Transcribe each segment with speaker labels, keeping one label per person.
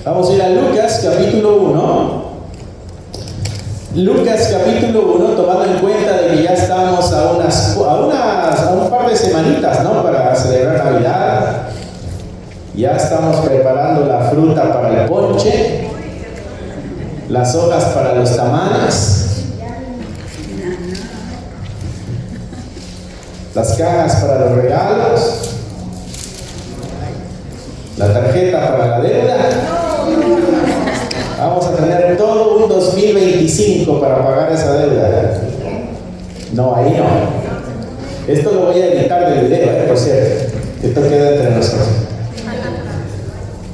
Speaker 1: Vamos a ir a Lucas capítulo 1. Lucas capítulo 1, tomando en cuenta de que ya estamos a un par de semanitas, ¿no?, para celebrar Navidad. Ya estamos preparando la fruta para el ponche, las hojas para los tamales, las cajas para los regalos, la tarjeta para la deuda. Vamos a tener todo un 2025 para pagar esa deuda. No, ahí no. Esto lo voy a editar del video, por cierto. Esto queda entre nosotros.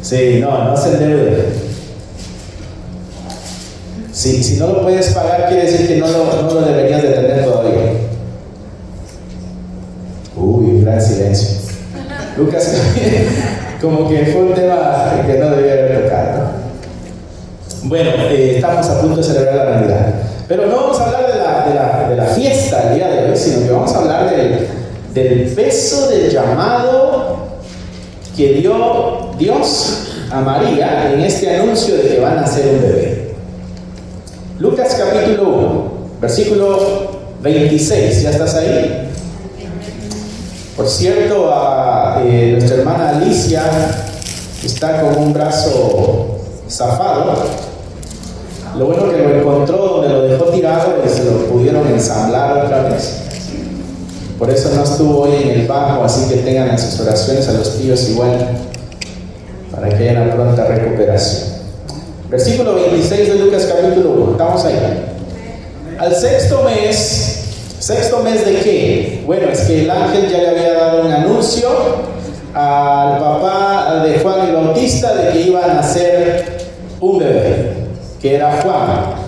Speaker 1: Sí, no se endeude. Si no lo puedes pagar, quiere decir que no lo deberías de tener todavía. Uy, un gran silencio. Lucas, como que fue un tema que no debía haber tocado, ¿no? Bueno, estamos a punto de celebrar la Navidad, pero no vamos a hablar de la fiesta el día de hoy, sino que vamos a hablar del peso del llamado que dio Dios a María en este anuncio de que van a nacer un bebé. Lucas capítulo 1, versículo 26, ¿ya estás ahí? Por cierto, nuestra hermana Alicia está con un brazo zafado. Lo bueno que lo encontró donde lo dejó tirado y se lo pudieron ensamblar otra vez. Por eso no estuvo hoy en el banco, así que tengan en sus oraciones a los tíos igual, para que haya una pronta recuperación. Versículo 26 de Lucas capítulo 1, estamos ahí. Al sexto mes ¿de qué? Bueno, es que el ángel ya le había dado un anuncio al papá de Juan el Bautista de que iba a nacer un bebé, que era Juan.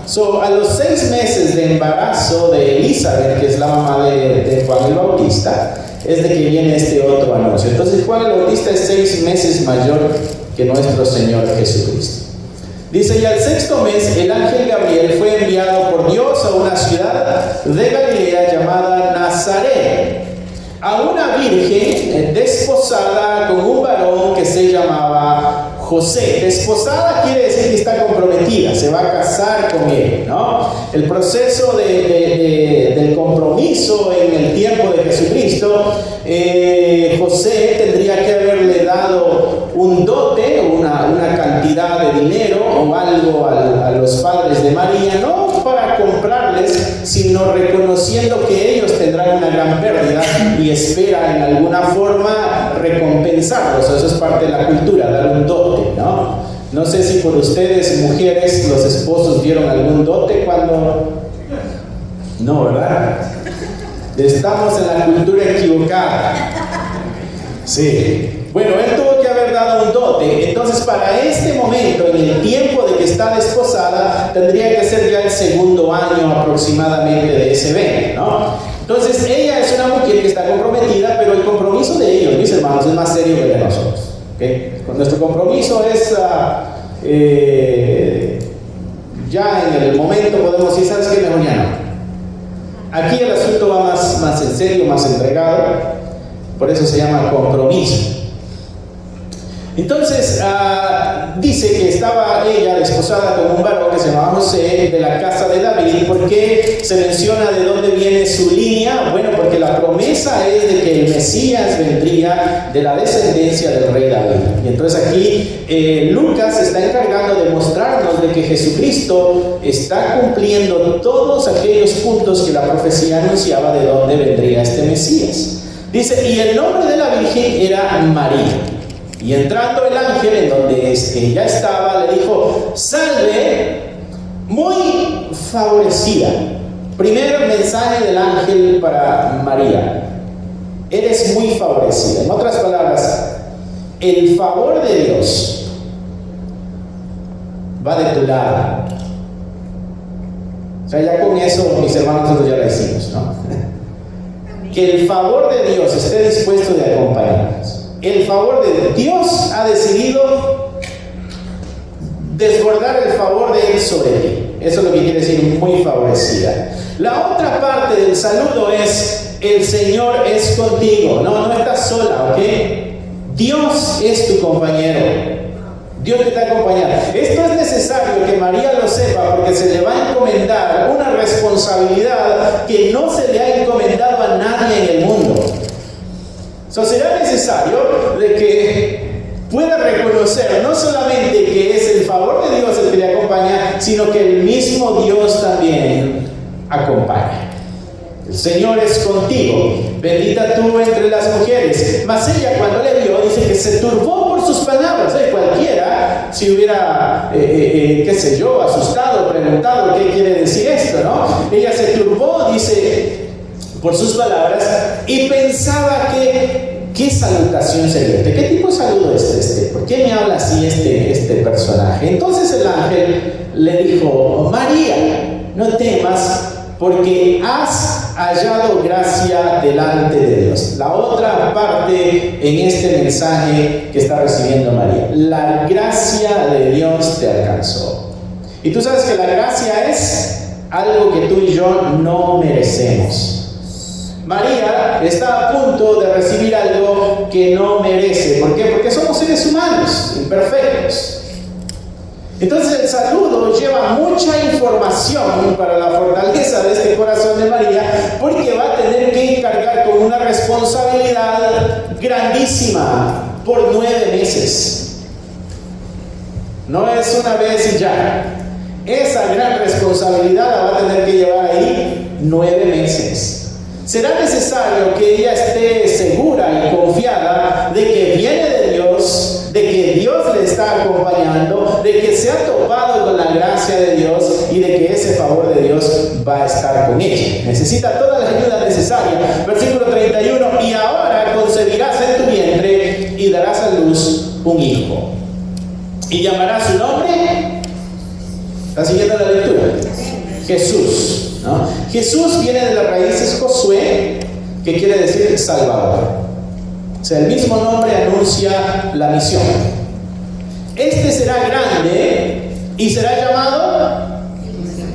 Speaker 1: A los 6 meses de embarazo de Elizabeth, que es la mamá de Juan el Bautista, es de que viene este otro anuncio. Entonces Juan el Bautista es 6 meses mayor que nuestro Señor Jesucristo. Dice, y al sexto mes el ángel Gabriel fue enviado por Dios a una ciudad de Galilea llamada Nazaret, a una virgen desposada con un varón que se llamaba José. Desposada quiere decir que está comprometida, se va a casar con él, ¿no? El proceso del compromiso en el tiempo de Jesucristo, José tendría que haberle dado un dote, una cantidad de dinero o algo a los padres de María, no para comprarles, sino reconociendo que ellos tendrán una gran pérdida y espera en alguna forma recompensarlos. Eso es parte de la cultura, dar un dote, ¿no? No sé si por ustedes, mujeres, los esposos dieron algún dote cuando... No, ¿verdad? Estamos en la cultura equivocada. Sí. Bueno, él tuvo que haber dado un dote. Entonces, para este momento, en el tiempo de que está desposada, tendría que ser ya el segundo año aproximadamente de ese evento, ¿no? Entonces, ella es una mujer que está comprometida, pero el compromiso de ellos, mis hermanos, es más serio que el de nosotros, ¿okay? Nuestro compromiso es ya en el momento podemos decir, ¿sabes qué? Mejor ya no. Aquí el asunto va más en serio, más entregado, por eso se llama compromiso. Entonces, dice que estaba ella desposada con un varón que se llamaba José, de la casa de David. ¿Por qué se menciona de dónde viene su línea? Bueno, porque la promesa es de que el Mesías vendría de la descendencia del rey David. Y entonces aquí Lucas se está encargando de mostrarnos de que Jesucristo está cumpliendo todos aquellos puntos que la profecía anunciaba de dónde vendría este Mesías. Dice, y el nombre de la Virgen era María. Y entrando el ángel en donde ella estaba, le dijo, salve, muy favorecida. Primer mensaje del ángel para María. Eres muy favorecida. En otras palabras, el favor de Dios va de tu lado. O sea, ya con eso, mis hermanos, nosotros ya lo hicimos, ¿no? Que el favor de Dios esté dispuesto de acompañarnos. El favor de Dios ha decidido desbordar el favor de Él sobre ti. Eso es lo que quiere decir muy favorecida. La otra parte del saludo es, el Señor es contigo. No estás sola, ¿ok? Dios es tu compañero. Dios te está acompañando. Esto es necesario que María lo sepa porque se le va a encomendar una responsabilidad que no se le ha encomendado a nadie en el mundo. Será necesario de que pueda reconocer no solamente que es el favor de Dios el que le acompaña, sino que el mismo Dios también acompaña. El Señor es contigo, bendita tú entre las mujeres. Mas ella, cuando le vio, dice que se turbó por sus palabras. Cualquiera, si hubiera, asustado, preguntado qué quiere decir esto, ¿no? Ella se turbó, dice, por sus palabras y pensaba que, ¿qué salutación sería este? ¿Qué tipo de saludo es este? ¿Por qué me habla así este personaje? Entonces el ángel le dijo: María, no temas, porque has hallado gracia delante de Dios. La otra parte en este mensaje que está recibiendo María: la gracia de Dios te alcanzó. Y tú sabes que la gracia es algo que tú y yo no merecemos. María está a punto de recibir algo que no merece. ¿Por qué? Porque somos seres humanos, imperfectos. Entonces el saludo lleva mucha información para la fortaleza de este corazón de María, porque va a tener que encargar con una responsabilidad grandísima por 9 meses. No es una vez y ya. Esa gran responsabilidad la va a tener que llevar ahí 9 meses. Será necesario que ella esté segura y confiada de que viene de Dios, de que Dios le está acompañando, de que se ha topado con la gracia de Dios y de que ese favor de Dios va a estar con ella. Necesita toda la ayuda necesaria. Versículo 31: y ahora concebirás en tu vientre y darás a luz un hijo. Y llamarás su nombre. ¿Está siguiendo la lectura? Jesús. ¿No? Jesús viene de las raíces Josué, que quiere decir Salvador. O sea, el mismo nombre anuncia la misión. Este será grande y será llamado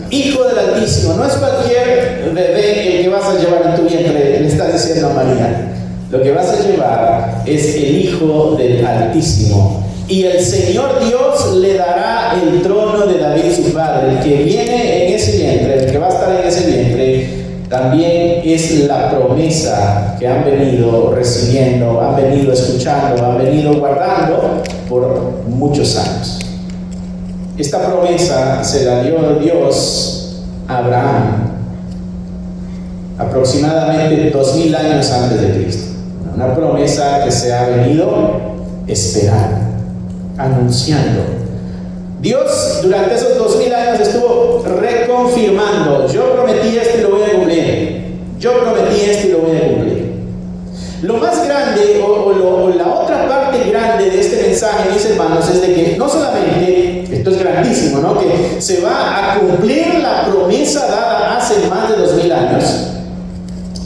Speaker 1: Hijo del Altísimo. No es cualquier bebé el que vas a llevar en tu vientre, le estás diciendo a María. Lo que vas a llevar es el Hijo del Altísimo. Y el Señor Dios le dará el trono de David su padre. El que viene en ese vientre, el que va a estar en ese vientre, también es la promesa que han venido recibiendo, han venido escuchando, han venido guardando por muchos años. Esta promesa se la dio Dios a Abraham aproximadamente 2000 años antes de Cristo. Una promesa que se ha venido esperando, anunciando. Dios durante esos 2000 años estuvo reconfirmando: yo prometí esto y lo voy a cumplir, yo prometí esto y lo voy a cumplir. Lo más grande o la otra parte grande de este mensaje, mis hermanos, es de que no solamente, esto es grandísimo, ¿no?, que se va a cumplir la promesa dada hace más de 2000 años,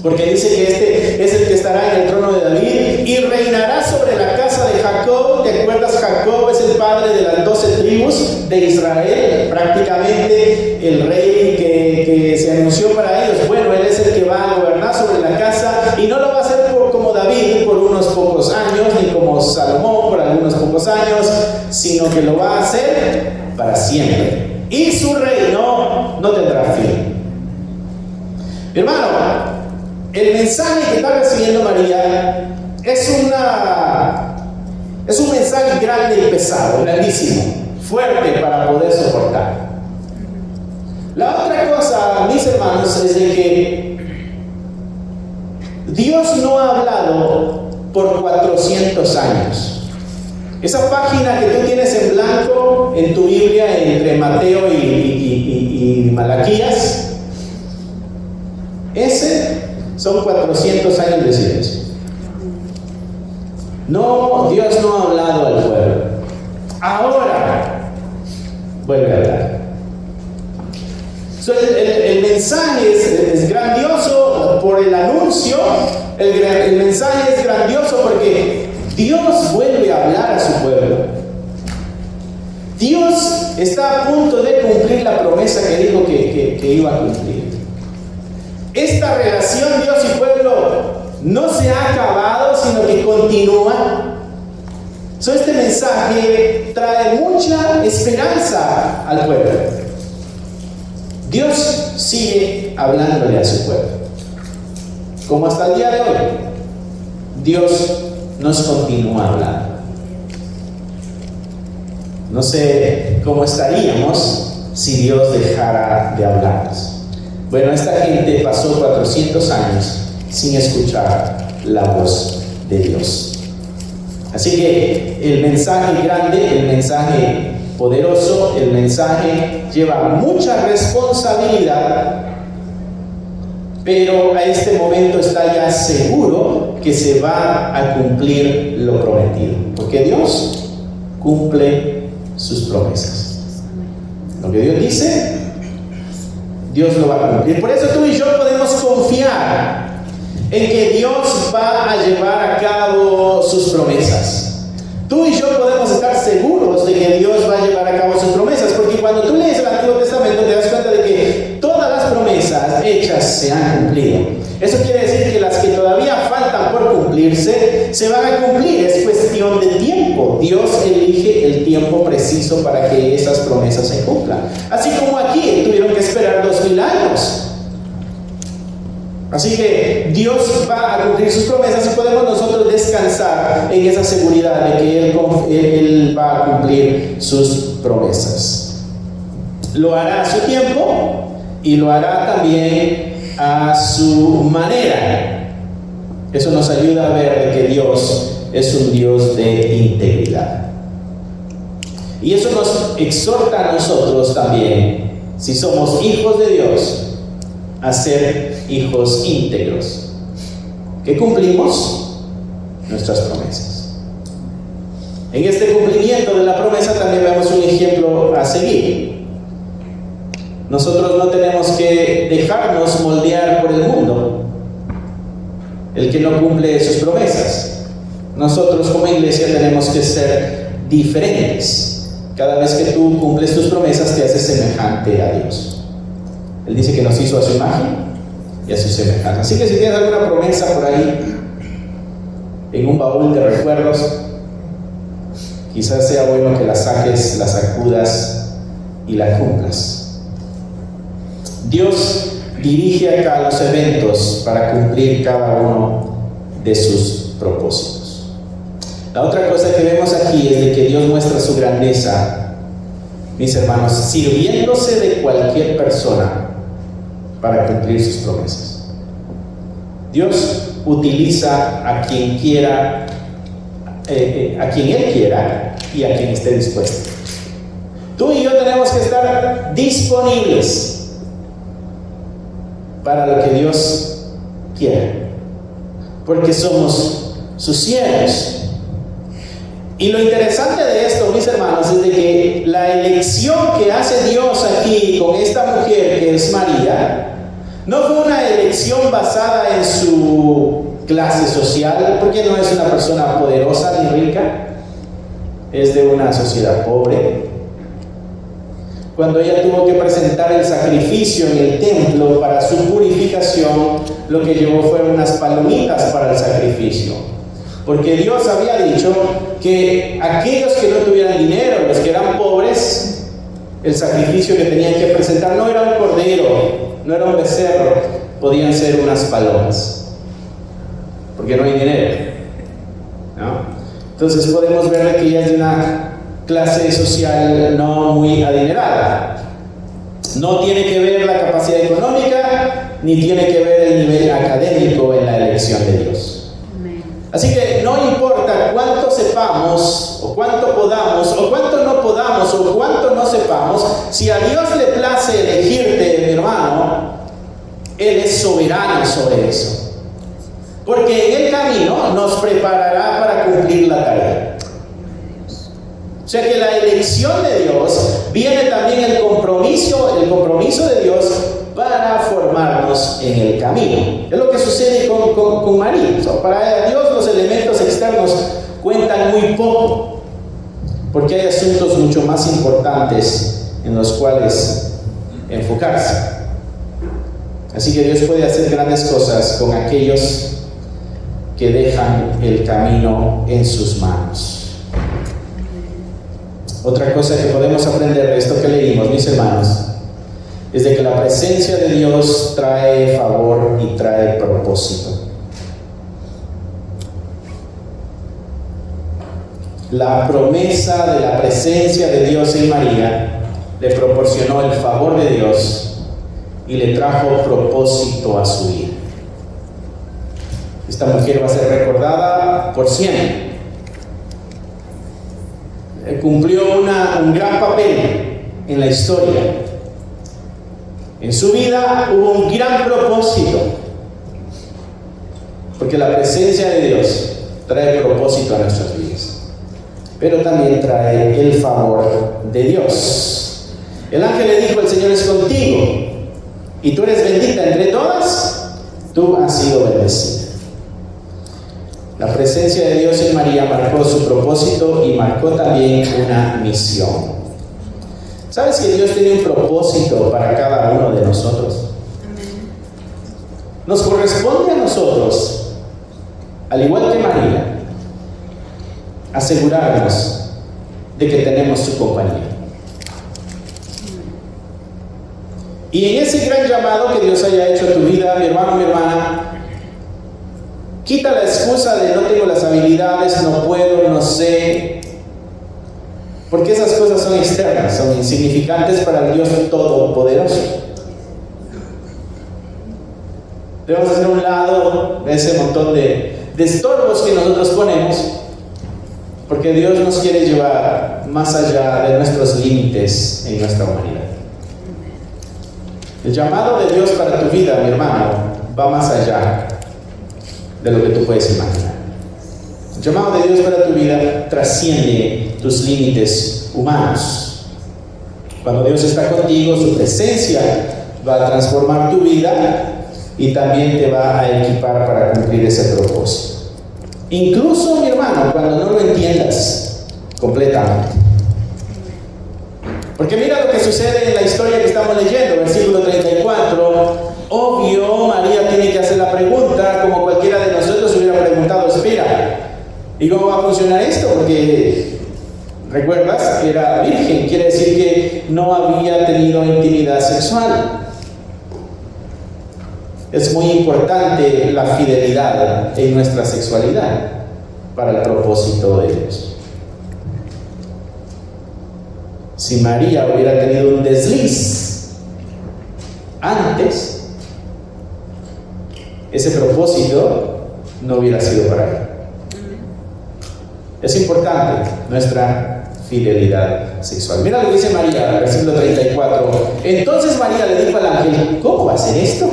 Speaker 1: porque dice que este es el que estará en el trono de David y reinará sobre la casa de Jacob. ¿Te acuerdas? Jacob es el padre de las 12 tribus de Israel, prácticamente el rey que se anunció para ellos. Bueno, él es el que va a gobernar sobre la casa, y no lo va a hacer como David por unos pocos años, ni como Salomón por algunos pocos años, sino que lo va a hacer para siempre. Y su reino no tendrá fin. Hermano, el mensaje que está recibiendo María es un mensaje grande y pesado, grandísimo, fuerte para poder soportar. La otra cosa, mis hermanos, es de que Dios no ha hablado por 400 años. Esa página que tú tienes en blanco en tu Biblia entre Mateo y Malaquías, ese son 400 años de silencio. No, Dios no ha hablado al pueblo. Ahora vuelve a hablar. El mensaje es grandioso por el anuncio. El mensaje es grandioso porque Dios vuelve a hablar a su pueblo. Dios está a punto de cumplir la promesa que dijo que iba a cumplir. Esta relación Dios y pueblo no se ha acabado, sino que continúa. Este mensaje trae mucha esperanza al pueblo. Dios sigue hablándole a su pueblo, como hasta el día de hoy. Dios nos continúa hablando. No sé cómo estaríamos si Dios dejara de hablarnos. Bueno, esta gente pasó 400 años sin escuchar la voz de Dios. Así que el mensaje grande, el mensaje poderoso, el mensaje lleva mucha responsabilidad, pero a este momento está ya seguro que se va a cumplir lo prometido, porque Dios cumple sus promesas. Lo que Dios dice, Dios lo va a cumplir. Por eso tú y yo podemos confiar en que Dios va a llevar a cabo sus promesas. Tú y yo podemos estar seguros de que Dios va a llevar a cabo sus promesas, porque cuando tú lees el Antiguo Testamento te das cuenta de que todas las promesas hechas se han cumplido. Eso quiere decir que las que todavía faltan por cumplirse se van a cumplir. Es cuestión de tiempo. Dios elige el tiempo preciso para que esas promesas se cumplan. Así como aquí tuvieron que esperar 2000 años. Así que Dios va a cumplir sus promesas y podemos nosotros descansar en esa seguridad de que Él va a cumplir sus promesas. Lo hará a su tiempo y lo hará también a su manera. Eso nos ayuda a ver de que Dios es un Dios de integridad. Y eso nos exhorta a nosotros también, si somos hijos de Dios, a ser hijos íntegros, que cumplimos nuestras promesas. En este cumplimiento de la promesa también vemos un ejemplo a seguir. Nosotros no tenemos que dejarnos moldear por el mundo, el que no cumple sus promesas. Nosotros como iglesia tenemos que ser diferentes. Cada vez que tú cumples tus promesas te haces semejante a Dios. Él dice que nos hizo a su imagen y a su semejanza. Así que si tienes alguna promesa por ahí en un baúl de recuerdos, quizás sea bueno que la saques, la sacudas y la cumplas. Dios dirige acá los eventos para cumplir cada uno de sus propósitos. La otra cosa que vemos aquí es de que Dios muestra su grandeza, mis hermanos, sirviéndose de cualquier persona para cumplir sus promesas. Dios utiliza a quien quiera, a quien Él quiera y a quien esté dispuesto. Tú y yo tenemos que estar disponibles para lo que Dios quiera, porque somos sus siervos. Y lo interesante de esto, mis hermanos, es de que la elección que hace Dios aquí con esta mujer que es María, no fue una elección basada en su clase social, porque no es una persona poderosa ni rica, es de una sociedad pobre. Cuando ella tuvo que presentar el sacrificio en el templo para su purificación, lo que llevó fueron unas palomitas para el sacrificio, porque Dios había dicho que aquellos que no tuvieran dinero, los que eran pobres, el sacrificio que tenían que presentar no era un cordero, no era un becerro, podían ser unas palomas, porque no hay dinero, ¿no? Entonces podemos ver que ella es de una clase social no muy adinerada. No tiene que ver la capacidad económica, ni tiene que ver el nivel académico en la elección de Dios. Así que no importa cuánto sepamos, o cuánto podamos, o cuánto no podamos, o cuánto no sepamos, si a Dios le place elegirte, mi hermano, Él es soberano sobre eso. Porque en el camino nos preparará para cumplir la tarea. O sea que la elección de Dios viene también el compromiso de Dios para formarnos en el camino. Es lo que sucede con María. Para Dios los elementos externos cuentan muy poco, porque hay asuntos mucho más importantes en los cuales enfocarse. Así que Dios puede hacer grandes cosas con aquellos que dejan el camino en sus manos. Otra cosa que podemos aprender de esto que leímos, mis hermanos, es de que la presencia de Dios trae favor y trae propósito. La promesa de la presencia de Dios en María le proporcionó el favor de Dios y le trajo propósito a su vida. Esta mujer va a ser recordada por siempre. Cumplió un gran papel en la historia. En su vida hubo un gran propósito, porque la presencia de Dios trae propósito a nuestras vidas, pero también trae el favor de Dios. El ángel le dijo: el Señor es contigo, y tú eres bendita entre todas, tú has sido bendecida. La presencia de Dios en María marcó su propósito y marcó también una misión. ¿Sabes que Dios tiene un propósito para cada uno de nosotros? Nos corresponde a nosotros, al igual que María, asegurarnos de que tenemos su compañía. Y en ese gran llamado que Dios haya hecho a tu vida, mi hermano, mi hermana, quita la excusa de no tengo las habilidades, no puedo, no sé, porque esas cosas son externas, son insignificantes para el Dios Todopoderoso. Debemos hacer a un lado ese montón de estorbos que nosotros ponemos, porque Dios nos quiere llevar más allá de nuestros límites en nuestra humanidad. El llamado de Dios para tu vida, mi hermano, va más allá de lo que tú puedes imaginar. El llamado de Dios para tu vida trasciende tus límites humanos. Cuando Dios está contigo, su presencia va a transformar tu vida y también te va a equipar para cumplir ese propósito. Incluso, mi hermano, cuando no lo entiendas completamente. Porque mira lo que sucede en la historia que estamos leyendo, versículo 34. Obvio, María tiene que hacer la pregunta, como cualquiera de nosotros hubiera preguntado: espera, ¿y cómo va a funcionar esto? Porque, ¿recuerdas? Era virgen, quiere decir que no había tenido intimidad sexual. Es muy importante la fidelidad en nuestra sexualidad para el propósito de Dios. Si María hubiera tenido un desliz antes, ese propósito no hubiera sido para ella. Es importante nuestra fidelidad sexual. Mira lo que dice María, versículo 34. Entonces María le dijo al ángel: ¿cómo va a ser esto?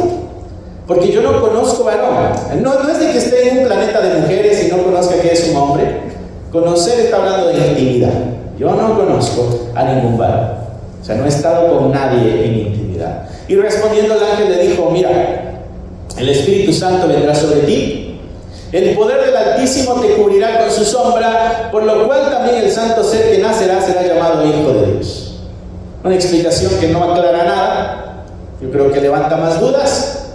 Speaker 1: Porque yo no conozco varón. No es de que esté en un planeta de mujeres y no conozca que es un hombre. Conocer está hablando de intimidad. Yo no conozco a ningún varón. O sea, no he estado con nadie en intimidad. Y respondiendo el ángel le dijo: mira, el Espíritu Santo vendrá sobre ti, el poder del Altísimo te cubrirá con su sombra, por lo cual también el santo ser que nacerá será llamado Hijo de Dios. Una explicación que no aclara nada, yo creo que levanta más dudas,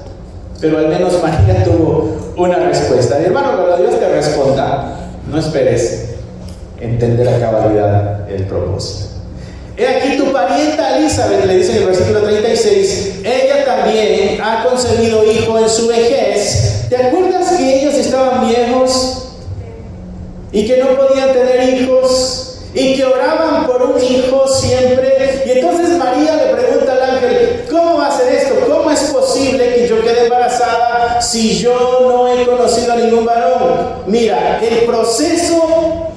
Speaker 1: pero al menos María tuvo una respuesta. Mi hermano, cuando Dios te responda, no esperes entender a cabalidad el propósito. He aquí tu parienta Elizabeth, le dice en el versículo 36, ella también ha concebido hijo en su vejez. ¿Te acuerdas que ellos estaban viejos y que no podían tener hijos y que oraban por un hijo siempre? Y entonces María le pregunta al ángel: ¿cómo va a ser esto? ¿Cómo es posible que yo quede embarazada si yo no he conocido a ningún varón? Mira, el proceso,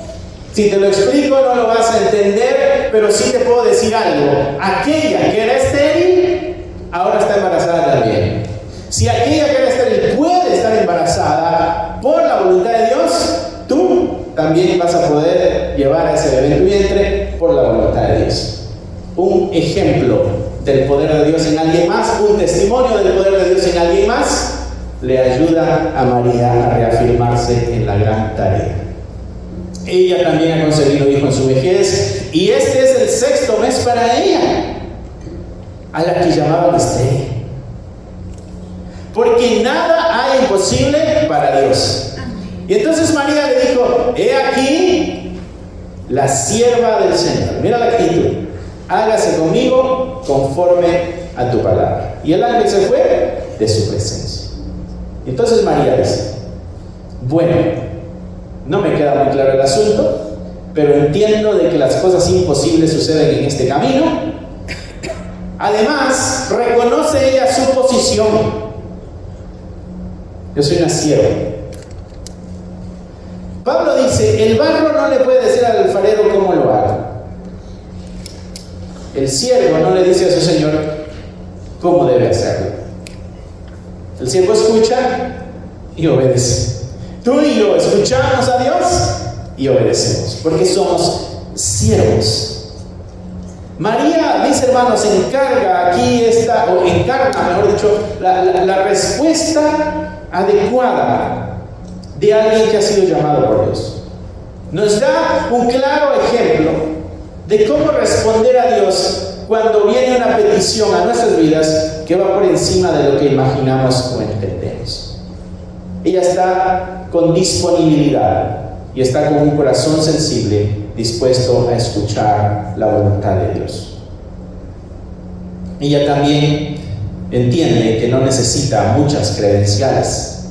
Speaker 1: si te lo explico no lo vas a entender, pero sí te puedo decir algo. Aquella que era estéril, ahora está embarazada también. Si aquella que era estéril puede estar embarazada por la voluntad de Dios, tú también vas a poder llevar a ese bebé en tu vientre por la voluntad de Dios. Un ejemplo del poder de Dios en alguien más, un testimonio del poder de Dios en alguien más, le ayuda a María a reafirmarse en la gran tarea. Ella también ha concebido hijo en su vejez, y este es el 6º mes para ella, a la que llamaban estéril. Porque nada hay imposible para Dios. Y entonces María le dijo: he aquí, la sierva del Señor. Mira la actitud. Hágase conmigo conforme a tu palabra. Y el ángel se fue de su presencia. Entonces María dice, bueno, no me queda muy claro el asunto, pero entiendo de que las cosas imposibles suceden en este camino. Además, reconoce ella su posición. Yo soy una sierva. Pablo dice, el barro no le puede decir al alfarero cómo lo haga. El siervo no le dice a su señor cómo debe hacerlo. El siervo escucha y obedece. Tú y yo escuchamos a Dios y obedecemos, porque somos siervos. María, mis hermanos, encarna, mejor dicho, la respuesta adecuada de alguien que ha sido llamado por Dios. Nos da un claro ejemplo de cómo responder a Dios cuando viene una petición a nuestras vidas que va por encima de lo que imaginamos o entendemos. Ella está con disponibilidad y está con un corazón sensible, dispuesto a escuchar la voluntad de Dios. Ella también entiende que no necesita muchas credenciales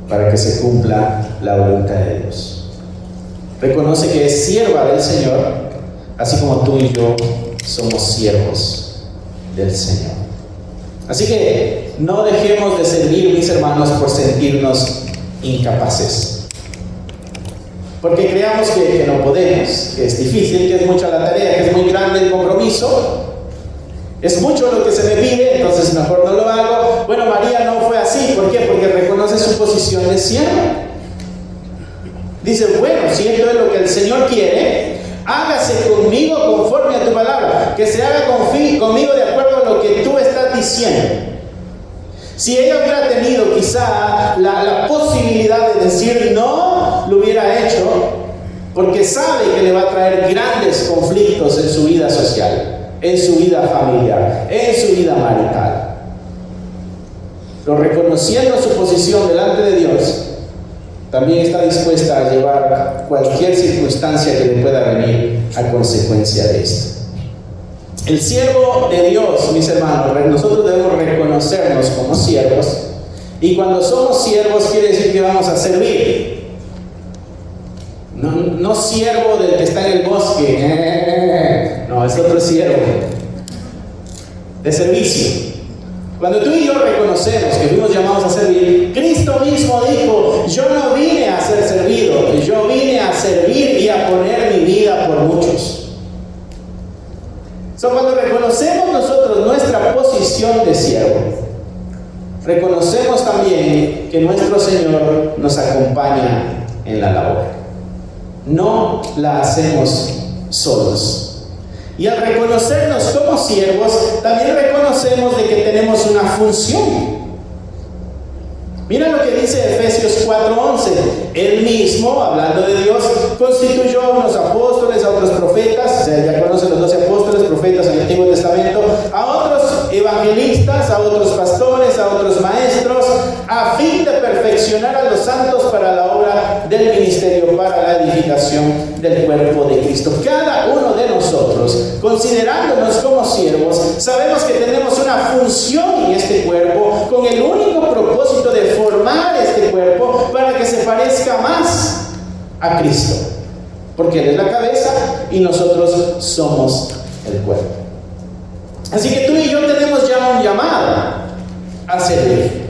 Speaker 1: para que se cumpla la voluntad de Dios. Reconoce que es sierva del Señor, así como tú y yo somos siervos del Señor. Así que no dejemos de servir, mis hermanos, por sentirnos incapaces. Porque creamos que no podemos, que es difícil, que es mucha la tarea, que es muy grande el compromiso. Es mucho lo que se me pide, entonces mejor no lo hago. Bueno, María no fue así. ¿Por qué? Porque reconoce su posición de sierva. Dice, bueno, si esto es lo que el Señor quiere, hágase conmigo conforme a tu palabra. Que se haga conmigo de acuerdo a lo que tú estás diciendo. Si ella hubiera tenido quizá la posibilidad de decir no, lo hubiera hecho, porque sabe que le va a traer grandes conflictos en su vida social, en su vida familiar, en su vida marital. Pero reconociendo su posición delante de Dios, también está dispuesta a llevar cualquier circunstancia que le pueda venir a consecuencia de esto. El siervo de Dios, mis hermanos, nosotros debemos reconocernos como siervos, y cuando somos siervos quiere decir que vamos a servir. No siervo del que está en el bosque, no, es otro siervo de servicio. Cuando tú y yo reconocemos que fuimos llamados a servir, Cristo mismo dijo, yo no vine a ser servido, yo vine a servir y a poner mi vida por muchos. Cuando reconocemos nosotros nuestra posición de siervo, reconocemos también que nuestro Señor nos acompaña en la labor. No la hacemos solos. Y al reconocernos como siervos, también reconocemos de que tenemos una función. Mira lo que dice Efesios 4:11. Él mismo, hablando de Dios, constituyó a unos apóstoles, a otros profetas, o sea, ya conocen los 12 apóstoles, profetas en el Antiguo Testamento, a otros evangelistas, a otros pastores, a otros maestros, a fin de perfeccionar a los santos para la obra del ministerio, para la edificación del cuerpo de Cristo. Cada uno de nosotros, considerándonos como siervos, sabemos que tenemos una función en este cuerpo, con el único propósito de formar este cuerpo para que se parezca más a Cristo, porque Él es la cabeza y nosotros somos el cuerpo. Así que tú y yo tenemos ya un llamado a servir,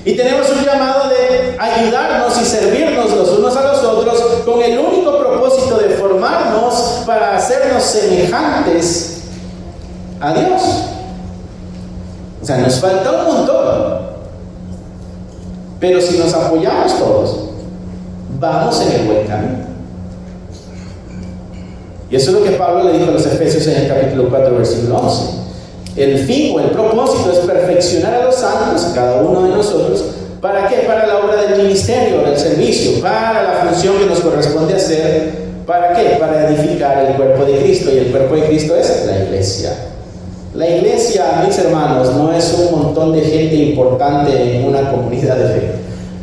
Speaker 1: y tenemos un llamado de ayudarnos y servirnos los unos a los otros con el único propósito de formarnos para hacernos semejantes a Dios. O sea, nos falta un montón. Pero si nos apoyamos todos, vamos en el buen camino. Y eso es lo que Pablo le dijo a los Efesios en el capítulo 4, versículo 11. El fin o el propósito es perfeccionar a los santos, a cada uno de nosotros. ¿Para qué? Para la obra del ministerio, del servicio, para la función que nos corresponde hacer. ¿Para qué? Para edificar el cuerpo de Cristo. Y el cuerpo de Cristo es la iglesia. La iglesia, mis hermanos, no es un montón de gente importante en una comunidad de fe.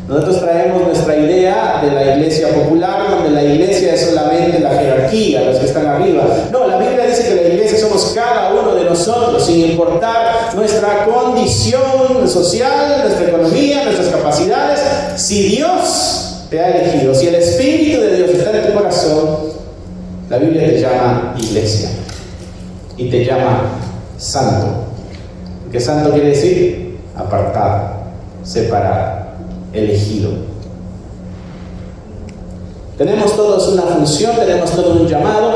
Speaker 1: Nosotros traemos nuestra idea de la iglesia popular, donde la iglesia es solamente la jerarquía, los que están arriba. No, la Biblia dice que la iglesia somos cada uno de nosotros, sin importar nuestra condición social, nuestra economía, nuestras capacidades. Si Dios te ha elegido, si el Espíritu de Dios está en tu corazón, la Biblia te llama iglesia y te llama santo. Porque santo quiere decir apartado, separado, elegido. Tenemos todos una función, tenemos todo un llamado.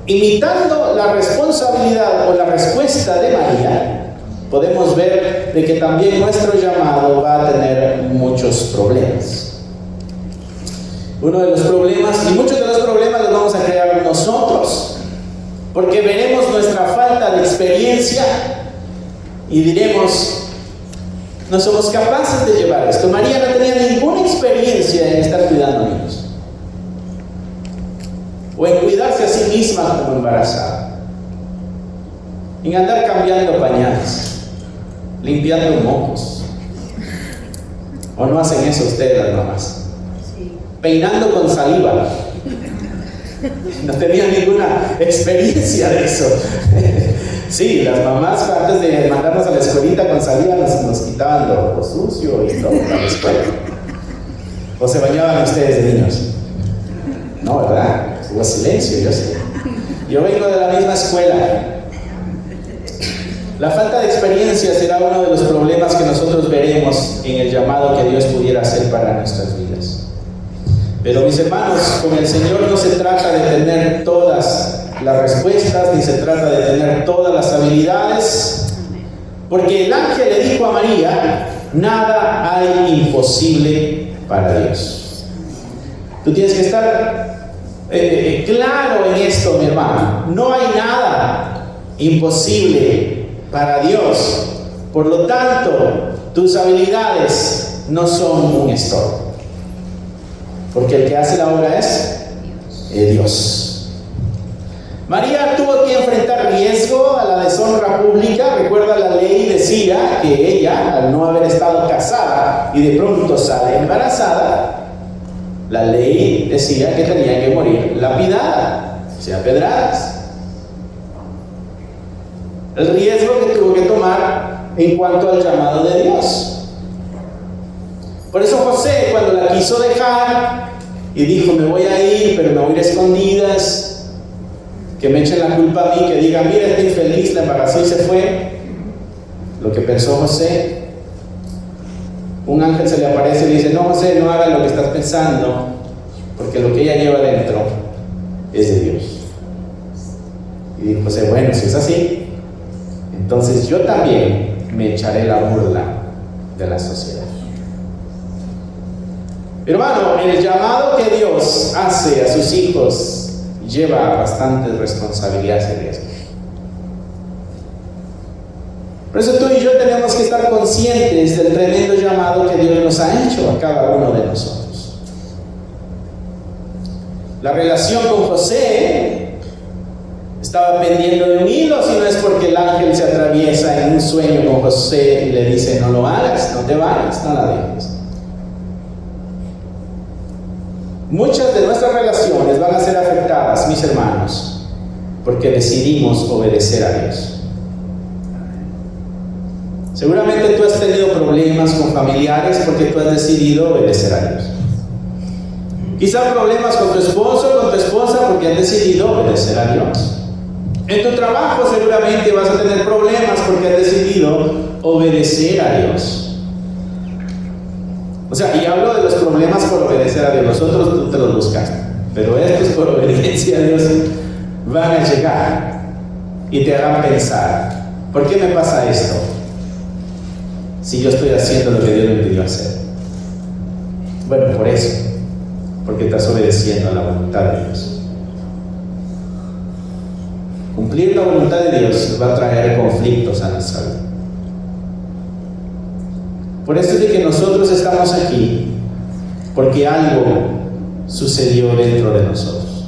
Speaker 1: Imitando la responsabilidad o la respuesta de María, podemos ver de que también nuestro llamado va a tener muchos problemas. Uno de los problemas, y muchos de los problemas los vamos a crear nosotros, porque veremos nuestra falta de experiencia y diremos: no somos capaces de llevar esto. María no tenía ninguna experiencia en estar cuidando niños, o en cuidarse a sí misma como embarazada, en andar cambiando pañales, limpiando mocos. ¿O no hacen eso ustedes, las mamás? Peinando con saliva. No tenía ninguna experiencia de eso. Sí, las mamás antes de mandarnos a la escuelita con saliva nos quitaban lo sucio y todo para la escuela. ¿O se bañaban ustedes de niños? No, ¿verdad? Hubo silencio, yo sé. Yo vengo de la misma escuela. La falta de experiencia será uno de los problemas que nosotros veremos en el llamado que Dios pudiera hacer para nuestras vidas. Pero mis hermanos, con el Señor no se trata de tener todas las respuestas, ni se trata de tener todas las habilidades, porque el ángel le dijo a María: nada hay imposible para Dios. Tú tienes que estar claro en esto, mi hermano. No hay nada imposible para Dios. Por lo tanto, tus habilidades no son un estorbo, porque el que hace la obra es Dios. María tuvo que enfrentar riesgo a la deshonra pública. Recuerda, la ley decía que ella, al no haber estado casada y de pronto sale embarazada, la ley decía que tenía que morir lapidada, o sea, pedradas. El riesgo que tuvo que tomar en cuanto al llamado de Dios. Por eso José, cuando la quiso dejar y dijo: me voy a ir, pero me voy a ir a escondidas, que me echen la culpa a mí, que digan: mira, este infeliz la embarazó y se fue. Lo que pensó José, un ángel se le aparece y le dice: no, José, no hagas lo que estás pensando, porque lo que ella lleva dentro es de Dios. Y dijo José: bueno, si es así, entonces yo también me echaré la burla de la sociedad. Hermano, el llamado que Dios hace a sus hijos lleva bastantes responsabilidades y riesgos. Por eso tú y yo tenemos que estar conscientes del tremendo llamado que Dios nos ha hecho a cada uno de nosotros. La relación con José estaba pendiendo de un hilo, si no es porque el ángel se atraviesa en un sueño con José y le dice: no lo hagas, no te vayas, no la dejes. Muchas de nuestras relaciones van a ser afectadas, mis hermanos, porque decidimos obedecer a Dios. Seguramente tú has tenido problemas con familiares porque tú has decidido obedecer a Dios. Quizá problemas con tu esposo o con tu esposa porque has decidido obedecer a Dios. En tu trabajo seguramente vas a tener problemas porque has decidido obedecer a Dios. O sea, y hablo de los problemas por obedecer a Dios. Los otros tú te los buscaste, pero estos por obediencia a Dios van a llegar y te harán pensar: ¿por qué me pasa esto si yo estoy haciendo lo que Dios me pidió hacer? Bueno, por eso, porque estás obedeciendo a la voluntad de Dios. Cumplir la voluntad de Dios va a traer conflictos a nuestra vida. Por eso es de que nosotros estamos aquí, porque algo sucedió dentro de nosotros.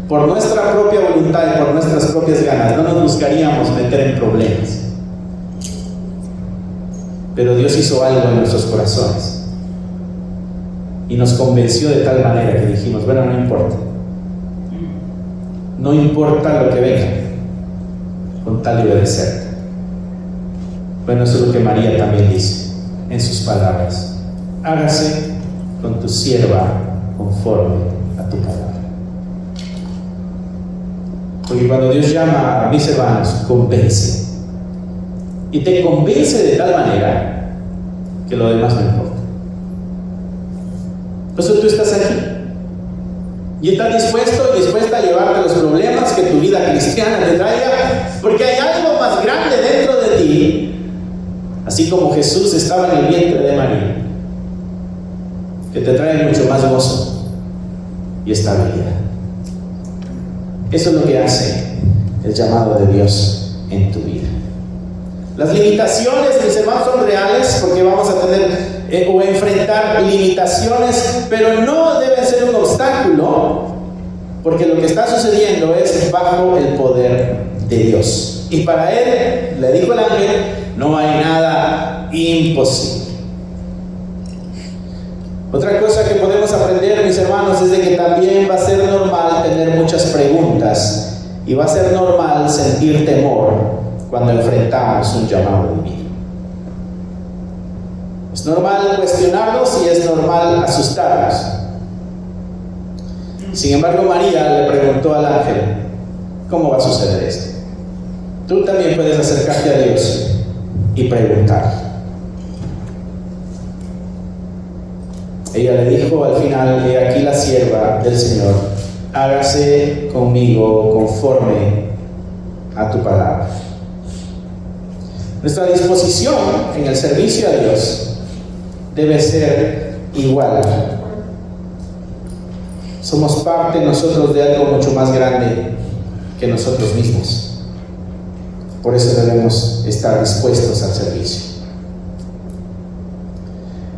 Speaker 1: Por nuestra propia voluntad y por nuestras propias ganas, no nos buscaríamos meter en problemas. pero Dios hizo algo en nuestros corazones y nos convenció de tal manera que dijimos, bueno, no importa. No importa lo que venga, con tal de obedecer. Bueno, eso es lo que María también dice en sus palabras. Hágase con tu sierva conforme a tu palabra. Porque cuando Dios llama a mis hermanos, convence. Y te convence de tal manera que lo demás no importa. Por eso tú estás aquí. Y estás dispuesto y dispuesta a llevarte los problemas que tu vida cristiana te traiga, porque hay algo más grande dentro de ti, así como Jesús estaba en el vientre de María, que te trae mucho más gozo y estabilidad. Eso es lo que hace el llamado de Dios en tu vida. Las limitaciones, mis hermanos, son reales, porque vamos a tener o enfrentar limitaciones, pero no deben ser un obstáculo, porque lo que está sucediendo es bajo el poder de Dios. Y para Él, le dijo el ángel, no hay nada imposible. Otra cosa que podemos aprender, mis hermanos, es de que también va a ser normal tener muchas preguntas y va a ser normal sentir temor cuando enfrentamos un llamado divino. Es normal cuestionarnos y es normal asustarnos. Sin embargo, María le preguntó al ángel, ¿cómo va a suceder esto? Tú también puedes acercarte a Dios y preguntar. Ella le dijo al final, he aquí la sierva del Señor, hágase conmigo conforme a tu palabra. Nuestra disposición en el servicio a Dios debe ser igual. Somos parte nosotros de algo mucho más grande que nosotros mismos. Por eso debemos estar dispuestos al servicio.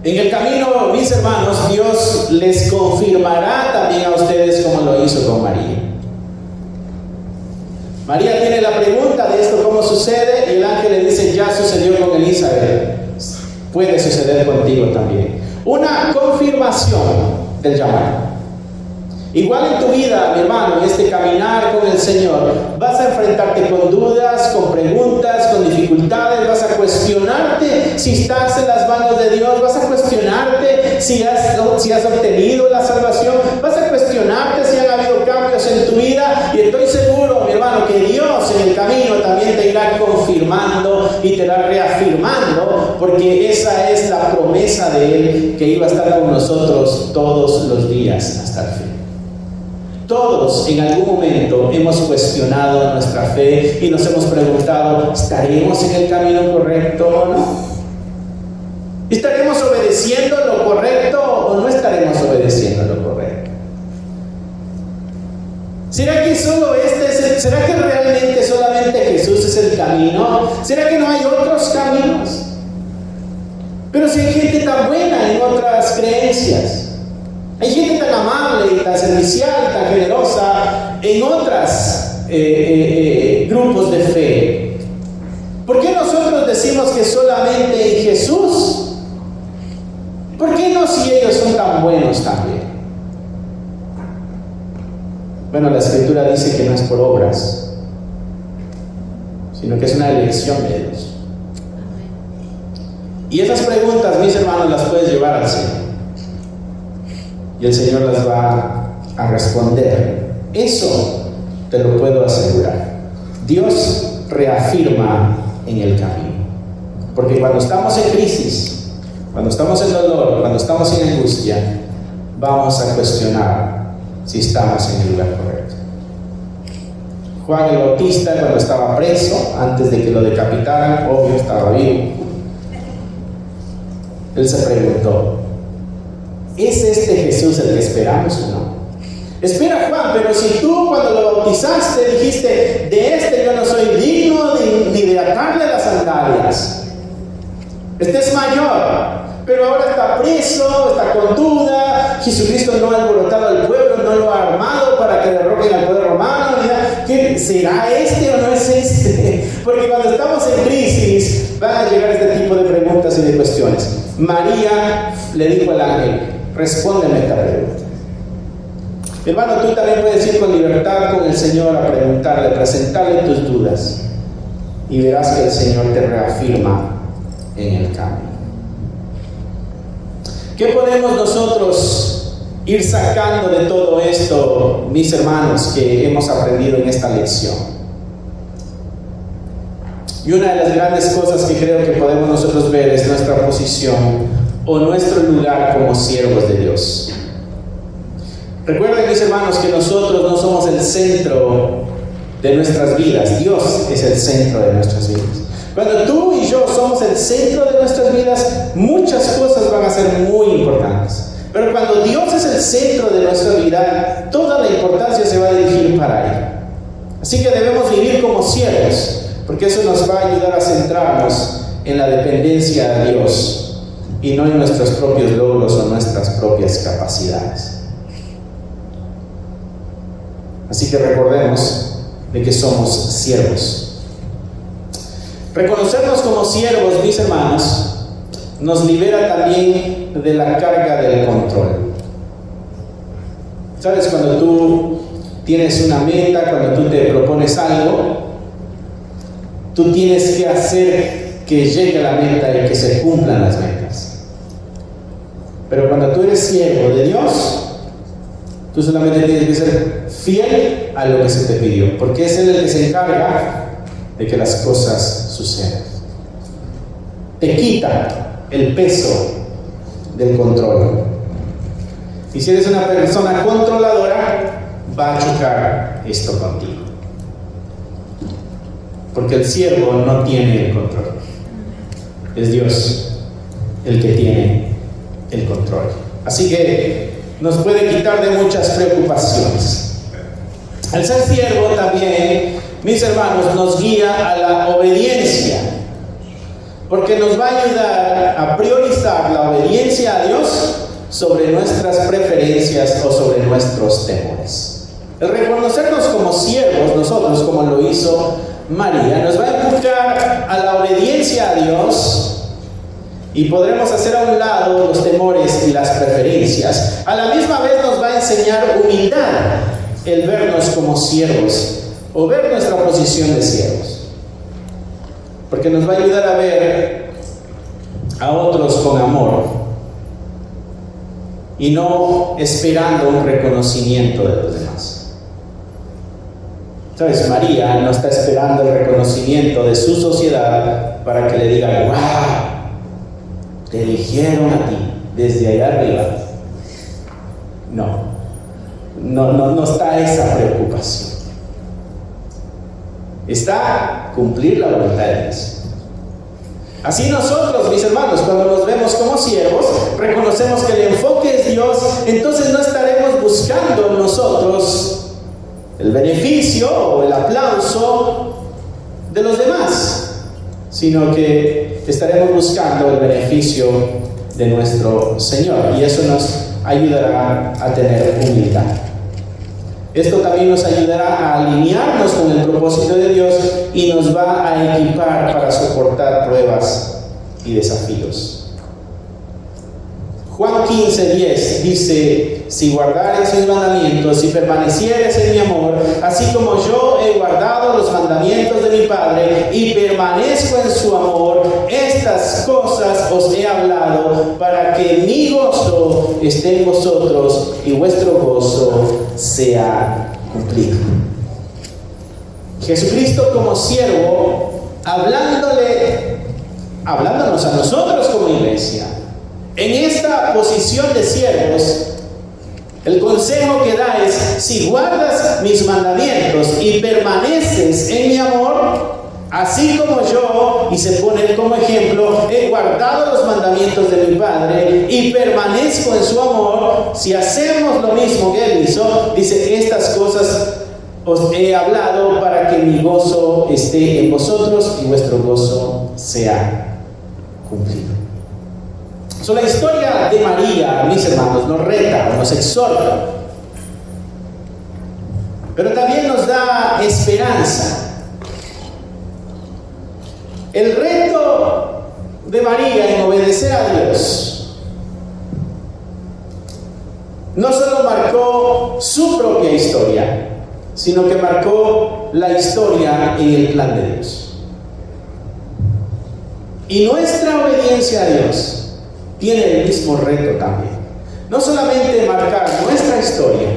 Speaker 1: En el camino, mis hermanos, Dios les confirmará también a ustedes como lo hizo con María. María tiene la pregunta de esto, ¿cómo sucede? Y el ángel le dice, ya sucedió con Elizabeth. Puede suceder contigo también. Una confirmación del llamado. Igual en tu vida, mi hermano, en este caminar con el Señor, vas a enfrentarte con dudas, con preguntas, con dificultades, vas a cuestionarte si estás en las manos de Dios, vas a cuestionarte si has obtenido la salvación, vas a cuestionarte si han habido cambios en tu vida, y estoy seguro, mi hermano, que Dios en el camino también te irá confirmando y te irá reafirmando, porque esa es la promesa de Él, que iba a estar con nosotros todos los días hasta el fin. Todos en algún momento hemos cuestionado nuestra fe y nos hemos preguntado, ¿estaremos en el camino correcto o no? ¿Estaremos obedeciendo lo correcto o no estaremos obedeciendo lo correcto? ¿Será que solo será que realmente solamente Jesús es el camino? ¿Será que no hay otros caminos? Pero si hay gente tan buena en otras creencias, hay gente tan amable y tan servicial y tan generosa en otros grupos de fe. ¿Por qué nosotros decimos que solamente en Jesús? ¿Por qué no si ellos son tan buenos también? Bueno, la Escritura dice que no es por obras, sino que es una elección de Dios. Y esas preguntas, mis hermanos, las puedes llevar al Señor. Y el Señor las va a responder. Eso te lo puedo asegurar. Dios reafirma en el camino. Porque cuando estamos en crisis, cuando estamos en dolor, cuando estamos en angustia, vamos a cuestionar si estamos en el lugar correcto. Juan el Bautista, cuando estaba preso, antes de que lo decapitaran, obvio estaba vivo. Él se preguntó, ¿es este Jesús el que esperamos o no? Espera, Juan, pero si tú cuando lo bautizaste dijiste, de este yo no soy digno ni de atarle las sandalias. Este es mayor, pero ahora está preso, está con duda. Jesucristo no ha alborotado al pueblo, no lo ha armado para que derroquen al poder romano. ¿Qué será este o no es este? Porque cuando estamos en crisis, van a llegar este tipo de preguntas y de cuestiones. María le dijo al ángel: respóndeme esta pregunta. Hermano, tú también puedes ir con libertad con el Señor a preguntarle, presentarle tus dudas, y verás que el Señor te reafirma en el camino. ¿Qué podemos nosotros ir sacando de todo esto, mis hermanos, que hemos aprendido en esta lección? Y una de las grandes cosas que creo que podemos nosotros ver es nuestra posición o nuestro lugar como siervos de Dios. Recuerden, mis hermanos, que nosotros no somos el centro de nuestras vidas. Dios es el centro de nuestras vidas. Cuando tú y yo somos el centro de nuestras vidas, muchas cosas van a ser muy importantes. Pero cuando Dios es el centro de nuestra vida, toda la importancia se va a dirigir para Él. Así que debemos vivir como siervos, porque eso nos va a ayudar a centrarnos en la dependencia de Dios y no en nuestros propios logros o nuestras propias capacidades. Así que recordemos de que somos siervos. Reconocernos como siervos, mis hermanos, nos libera también de la carga del control. ¿Sabes? Cuando tú tienes una meta, cuando tú te propones algo, tú tienes que hacer que llegue a la meta y que se cumplan las metas. Pero cuando tú eres siervo de Dios, tú solamente tienes que ser fiel a lo que se te pidió, porque es Él el que se encarga de que las cosas sucedan. Te quita el peso del control. Y si eres una persona controladora, va a chocar esto contigo. Porque el siervo no tiene el control. Es Dios el que tiene el control. Así que nos puede quitar de muchas preocupaciones. Al ser siervo también, mis hermanos, nos guía a la obediencia, porque nos va a ayudar a priorizar la obediencia a Dios sobre nuestras preferencias o sobre nuestros temores. El reconocernos como siervos, nosotros, como lo hizo María, nos va a empujar a la obediencia a Dios, y podremos hacer a un lado los temores y las preferencias. A la misma vez nos va a enseñar humildad el vernos como siervos o ver nuestra posición de siervos, porque nos va a ayudar a ver a otros con amor y no esperando un reconocimiento de los demás. ¿Sabes? María no está esperando el reconocimiento de su sociedad para que le digan: ¡wow! Te eligieron a ti desde allá arriba. No está esa preocupación. Está cumplir la voluntad de Dios. Así nosotros, mis hermanos, cuando nos vemos como siervos, reconocemos que el enfoque es Dios, entonces no estaremos buscando nosotros el beneficio o el aplauso de los demás, sino que estaremos buscando el beneficio de nuestro Señor, y eso nos ayudará a tener humildad. Esto también nos ayudará a alinearnos con el propósito de Dios y nos va a equipar para soportar pruebas y desafíos. Juan 15:10 dice: si guardares mis mandamientos y permanecieres en mi amor, así como yo he guardado los mandamientos de mi Padre y permanezco en su amor, estas cosas os he hablado para que mi gozo esté en vosotros y vuestro gozo sea cumplido. Jesucristo como siervo, hablándonos a nosotros como iglesia, en esta posición de siervos, el consejo que da es: si guardas mis mandamientos y permaneces en mi amor, así como yo, y se pone como ejemplo, he guardado los mandamientos de mi Padre y permanezco en su amor. Si hacemos lo mismo que Él hizo, dice: estas cosas os he hablado para que mi gozo esté en vosotros y vuestro gozo sea cumplido. La historia de María, mis hermanos, nos reta, nos exhorta, pero también nos da esperanza. El reto de María en obedecer a Dios no solo marcó su propia historia, sino que marcó la historia en el plan de Dios. Y nuestra obediencia a Dios tiene el mismo reto también. No solamente marcar nuestra historia,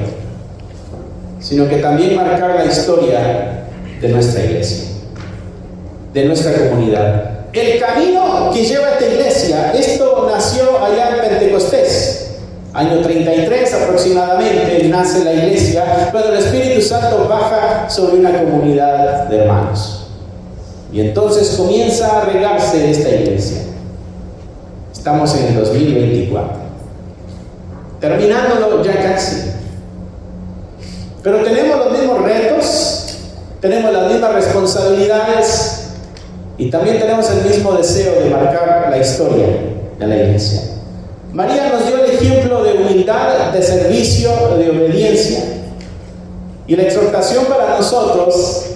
Speaker 1: sino que también marcar la historia de nuestra iglesia, de nuestra comunidad. El camino que lleva a esta iglesia, esto nació allá en Pentecostés, año 33 aproximadamente, nace la iglesia, cuando el Espíritu Santo baja sobre una comunidad de hermanos. Y entonces comienza a regarse esta iglesia. Estamos en el 2024, terminándolo ya casi. Pero tenemos los mismos retos, tenemos las mismas responsabilidades y también tenemos el mismo deseo de marcar la historia de la iglesia. María nos dio el ejemplo de humildad, de servicio, de obediencia. Y la exhortación para nosotros,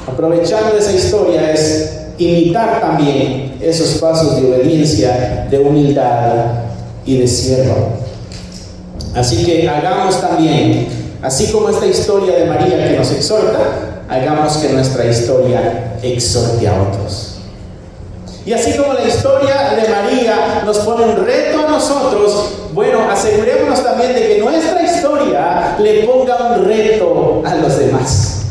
Speaker 1: aprovechando esa historia, es imitar también esos pasos de obediencia, de humildad y de siervo. Así que hagamos también, así como esta historia de María que nos exhorta, hagamos que nuestra historia exhorte a otros. Y así como la historia de María nos pone un reto a nosotros, bueno, asegurémonos también de que nuestra historia le ponga un reto a los demás.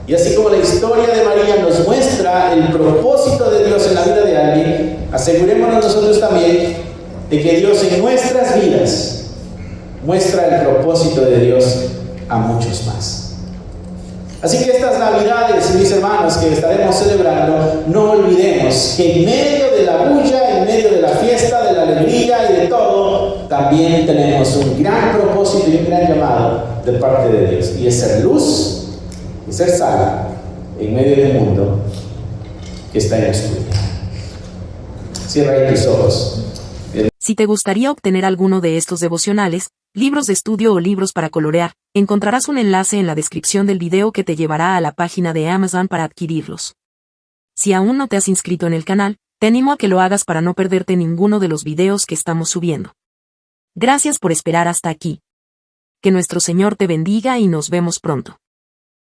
Speaker 1: Y así como la historia de María nos muestra el propósito de Dios en la vida de alguien, asegurémonos nosotros también de que Dios en nuestras vidas muestra el propósito de Dios a muchos más. Así que estas Navidades, mis hermanos, que estaremos celebrando, no olvidemos que en medio de la bulla, en medio de la fiesta, de la alegría y de todo, también tenemos un gran propósito y un gran llamado de parte de Dios, y es ser luz y ser sal en medio del mundo que está en oscuridad. Cierra ahí tus ojos.
Speaker 2: Si te gustaría obtener alguno de estos devocionales, libros de estudio o libros para colorear, encontrarás un enlace en la descripción del video que te llevará a la página de Amazon para adquirirlos. Si aún no te has inscrito en el canal, te animo a que lo hagas para no perderte ninguno de los videos que estamos subiendo. Gracias por esperar hasta aquí. Que nuestro Señor te bendiga y nos vemos pronto.